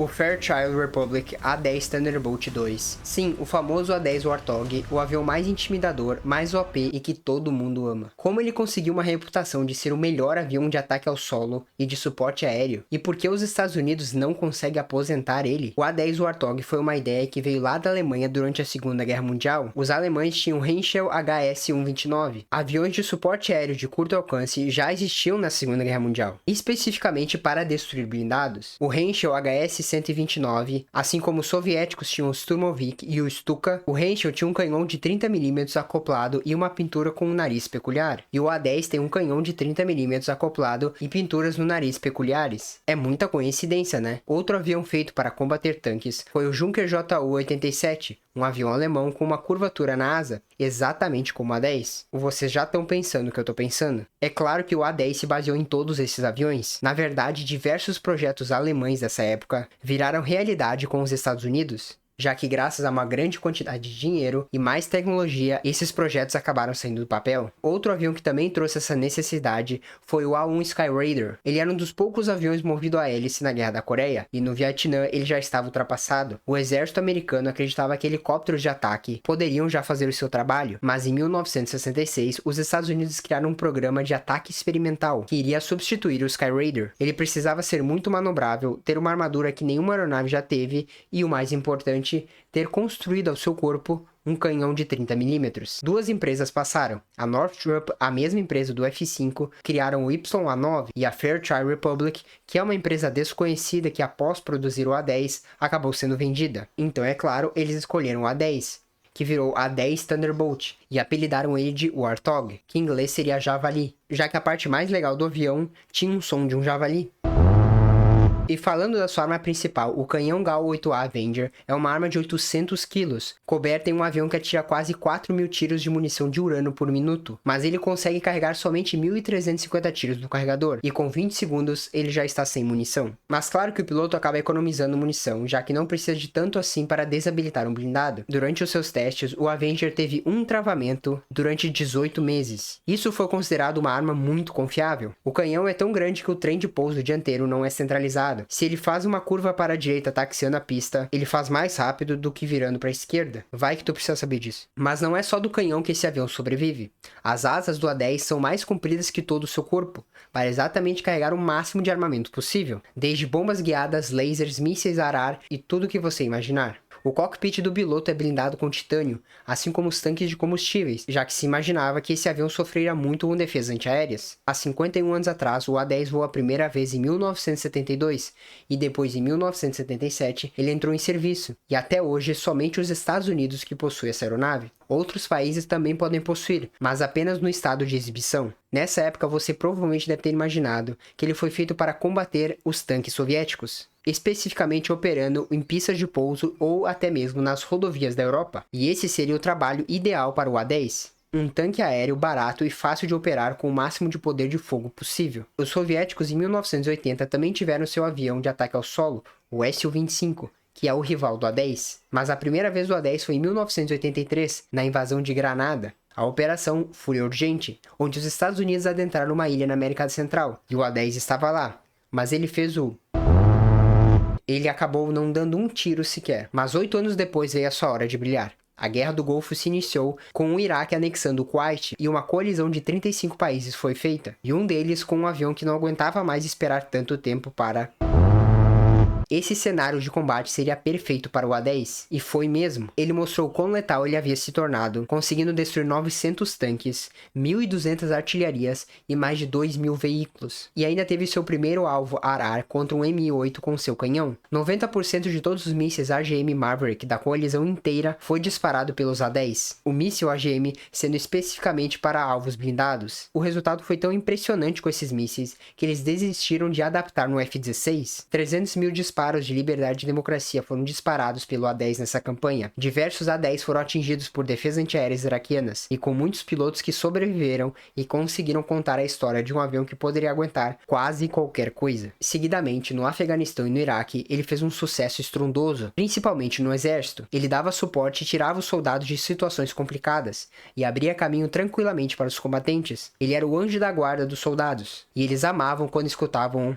O Fairchild Republic A-10 Thunderbolt II. Sim, o famoso A-10 Warthog, o avião mais intimidador, mais OP e que todo mundo ama. Como ele conseguiu uma reputação de ser o melhor avião de ataque ao solo e de suporte aéreo? E por que os Estados Unidos não conseguem aposentar ele? O A-10 Warthog foi uma ideia que veio lá da Alemanha durante a Segunda Guerra Mundial. Os alemães tinham o Henschel HS-129. Aviões de suporte aéreo de curto alcance já existiam na Segunda Guerra Mundial, especificamente para destruir blindados. O Henschel HS-129, assim como os soviéticos tinham o Sturmovik e o Stuka, o Henschel tinha um canhão de 30mm acoplado e uma pintura com um nariz peculiar. E o A-10 tem um canhão de 30mm acoplado e pinturas no nariz peculiares. É muita coincidência, né? Outro avião feito para combater tanques foi o Junker Ju-87, um avião alemão com uma curvatura na asa, exatamente como o A-10. Vocês já estão pensando o que eu tô pensando? É claro que o A-10 se baseou em todos esses aviões. Na verdade, diversos projetos alemães dessa época viraram realidade com os Estados Unidos, já que graças a uma grande quantidade de dinheiro e mais tecnologia, esses projetos acabaram saindo do papel. Outro avião que também trouxe essa necessidade foi o A-1 Skyraider. Ele era um dos poucos aviões movido a hélice na Guerra da Coreia, e no Vietnã ele já estava ultrapassado. O exército americano acreditava que helicópteros de ataque poderiam já fazer o seu trabalho, mas em 1966 os Estados Unidos criaram um programa de ataque experimental, que iria substituir o Skyraider. Ele precisava ser muito manobrável, ter uma armadura que nenhuma aeronave já teve, e o mais importante, ter construído ao seu corpo um canhão de 30mm. Duas empresas passaram. A Northrop, a mesma empresa do F-5, criaram o YA-9, e a Fairchild Republic, que é uma empresa desconhecida que após produzir o A-10, acabou sendo vendida. Então, é claro, eles escolheram o A-10, que virou A-10 Thunderbolt, e apelidaram ele de Warthog, que em inglês seria javali, já que a parte mais legal do avião tinha um som de um javali. E falando da sua arma principal, o canhão Gal-8A Avenger é uma arma de 800 kg, coberta em um avião que atira quase 4.000 tiros de munição de urânio por minuto, mas ele consegue carregar somente 1.350 tiros no carregador, e com 20 segundos ele já está sem munição. Mas claro que o piloto acaba economizando munição, já que não precisa de tanto assim para desabilitar um blindado. Durante os seus testes, o Avenger teve um travamento durante 18 meses. Isso foi considerado uma arma muito confiável. O canhão é tão grande que o trem de pouso dianteiro não é centralizado. Se ele faz uma curva para a direita taxiando a pista, ele faz mais rápido do que virando para a esquerda. Vai que tu precisa saber disso. Mas não é só do canhão que esse avião sobrevive. As asas do A-10 são mais compridas que todo o seu corpo, para exatamente carregar o máximo de armamento possível, desde bombas guiadas, lasers, mísseis a ar e tudo o que você imaginar. O cockpit do piloto é blindado com titânio, assim como os tanques de combustíveis, já que se imaginava que esse avião sofreria muito com defesas antiaéreas. Há 51 anos atrás, o A-10 voou a primeira vez em 1972, e depois em 1977 ele entrou em serviço, e até hoje somente os Estados Unidos que possuem essa aeronave. Outros países também podem possuir, mas apenas no estado de exibição. Nessa época você provavelmente deve ter imaginado que ele foi feito para combater os tanques soviéticos, especificamente operando em pistas de pouso ou até mesmo nas rodovias da Europa. E esse seria o trabalho ideal para o A-10. Um tanque aéreo barato e fácil de operar com o máximo de poder de fogo possível. Os soviéticos em 1980 também tiveram seu avião de ataque ao solo, o Su-25, que é o rival do A-10. Mas a primeira vez do A-10 foi em 1983, na invasão de Granada, a Operação Fúria Urgente, onde os Estados Unidos adentraram uma ilha na América Central, e o A-10 estava lá, mas ele fez Ele acabou não dando um tiro sequer, mas 8 anos depois veio a sua hora de brilhar. A Guerra do Golfo se iniciou com o Iraque anexando o Kuwait e uma coalizão de 35 países foi feita, e um deles com um avião que não aguentava mais esperar tanto tempo para... Esse cenário de combate seria perfeito para o A-10, e foi mesmo. Ele mostrou quão letal ele havia se tornado, conseguindo destruir 900 tanques, 1.200 artilharias e mais de 2.000 veículos. E ainda teve seu primeiro alvo ar-ar contra um Mi-8 com seu canhão. 90% de todos os mísseis AGM Maverick da coalizão inteira foi disparado pelos A-10, o míssil AGM sendo especificamente para alvos blindados. O resultado foi tão impressionante com esses mísseis que eles desistiram de adaptar no F-16. 300 mil disparos de liberdade e democracia foram disparados pelo A-10 nessa campanha. Diversos A-10 foram atingidos por defesas antiaéreas iraquianas, e com muitos pilotos que sobreviveram e conseguiram contar a história de um avião que poderia aguentar quase qualquer coisa. Seguidamente, no Afeganistão e no Iraque, ele fez um sucesso estrondoso, principalmente no exército. Ele dava suporte e tirava os soldados de situações complicadas, e abria caminho tranquilamente para os combatentes. Ele era o anjo da guarda dos soldados, e eles amavam quando escutavam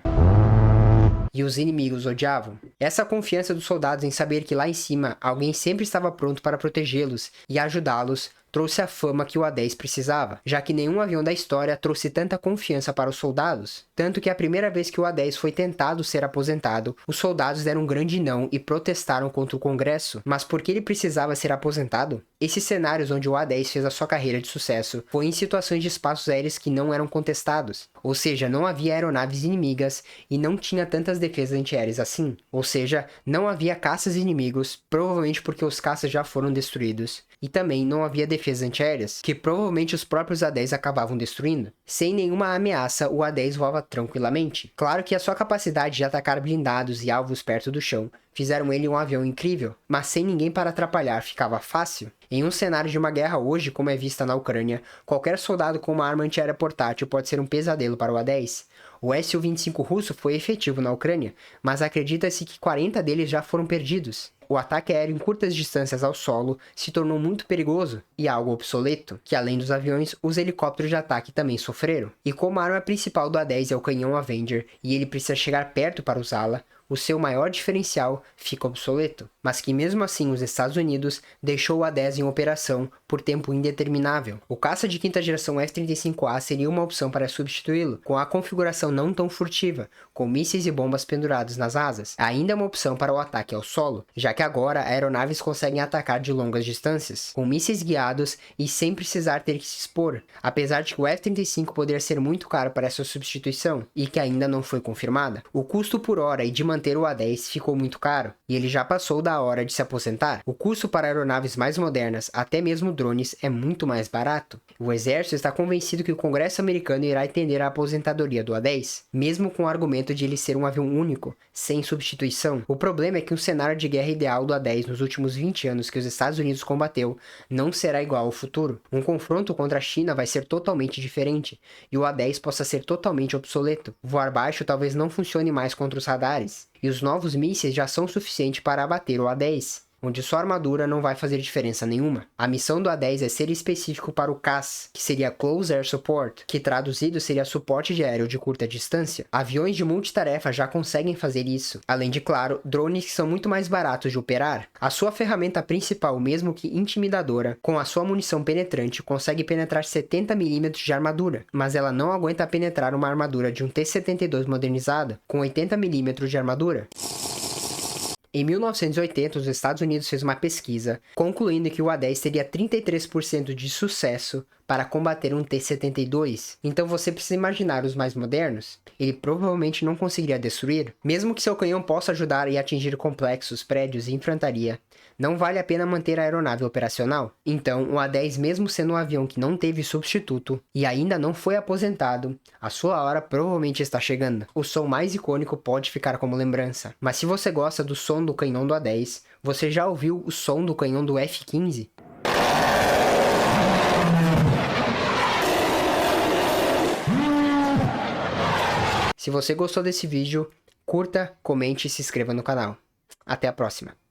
e os inimigos odiavam. Essa confiança dos soldados em saber que lá em cima alguém sempre estava pronto para protegê-los e ajudá-los trouxe a fama que o A-10 precisava, já que nenhum avião da história trouxe tanta confiança para os soldados. Tanto que a primeira vez que o A-10 foi tentado ser aposentado, os soldados deram um grande não e protestaram contra o Congresso. Mas por que ele precisava ser aposentado? Esses cenários onde o A-10 fez a sua carreira de sucesso foi em situações de espaços aéreos que não eram contestados, ou seja, não havia aeronaves inimigas e não tinha tantas defesas antiaéreas assim, ou seja, não havia caças inimigos, provavelmente porque os caças já foram destruídos, e também não havia defesas antiaéreas, que provavelmente os próprios A-10 acabavam destruindo. Sem nenhuma ameaça, o A-10 voava tranquilamente. Claro que a sua capacidade de atacar blindados e alvos perto do chão fizeram ele um avião incrível, mas sem ninguém para atrapalhar ficava fácil. Em um cenário de uma guerra hoje, como é vista na Ucrânia, qualquer soldado com uma arma antiaérea portátil pode ser um pesadelo para o A-10. O Su-25 russo foi efetivo na Ucrânia, mas acredita-se que 40 deles já foram perdidos. O ataque aéreo em curtas distâncias ao solo se tornou muito perigoso e algo obsoleto, que além dos aviões, os helicópteros de ataque também sofreram. E como a arma principal do A-10 é o canhão Avenger e ele precisa chegar perto para usá-la, o seu maior diferencial fica obsoleto, mas que mesmo assim os Estados Unidos deixou o A-10 em operação por tempo indeterminável. O caça de quinta geração F-35A seria uma opção para substituí-lo, com a configuração não tão furtiva, com mísseis e bombas pendurados nas asas. Ainda é uma opção para o ataque ao solo, já que agora aeronaves conseguem atacar de longas distâncias, com mísseis guiados e sem precisar ter que se expor, apesar de que o F-35 poderia ser muito caro para essa substituição, e que ainda não foi confirmada. O custo por hora e de manter o A-10 ficou muito caro, e ele já passou da hora de se aposentar. O custo para aeronaves mais modernas, até mesmo drones, é muito mais barato. O exército está convencido que o Congresso americano irá entender a aposentadoria do A-10, mesmo com o argumento de ele ser um avião único, sem substituição. O problema é que um cenário de guerra ideal do A-10 nos últimos 20 anos que os Estados Unidos combateu não será igual ao futuro. Um confronto contra a China vai ser totalmente diferente, e o A-10 possa ser totalmente obsoleto. Voar baixo talvez não funcione mais contra os radares, e os novos mísseis já são suficientes para abater o A-10, onde sua armadura não vai fazer diferença nenhuma. A missão do A-10 é ser específico para o CAS, que seria Close Air Support, que traduzido seria suporte de aéreo de curta distância. Aviões de multitarefa já conseguem fazer isso, além de, claro, drones que são muito mais baratos de operar. A sua ferramenta principal, mesmo que intimidadora, com a sua munição penetrante, consegue penetrar 70 mm de armadura, mas ela não aguenta penetrar uma armadura de um T-72 modernizada, com 80 mm de armadura. Em 1980, os Estados Unidos fez uma pesquisa, concluindo que o A-10 teria 33% de sucesso para combater um T-72. Então você precisa imaginar os mais modernos. Ele provavelmente não conseguiria destruir. Mesmo que seu canhão possa ajudar e atingir complexos, prédios e infantaria, não vale a pena manter a aeronave operacional. Então, o A-10, mesmo sendo um avião que não teve substituto e ainda não foi aposentado, a sua hora provavelmente está chegando. O som mais icônico pode ficar como lembrança. Mas se você gosta do som do canhão do A-10, você já ouviu o som do canhão do F-15? Se você gostou desse vídeo, curta, comente e se inscreva no canal. Até a próxima!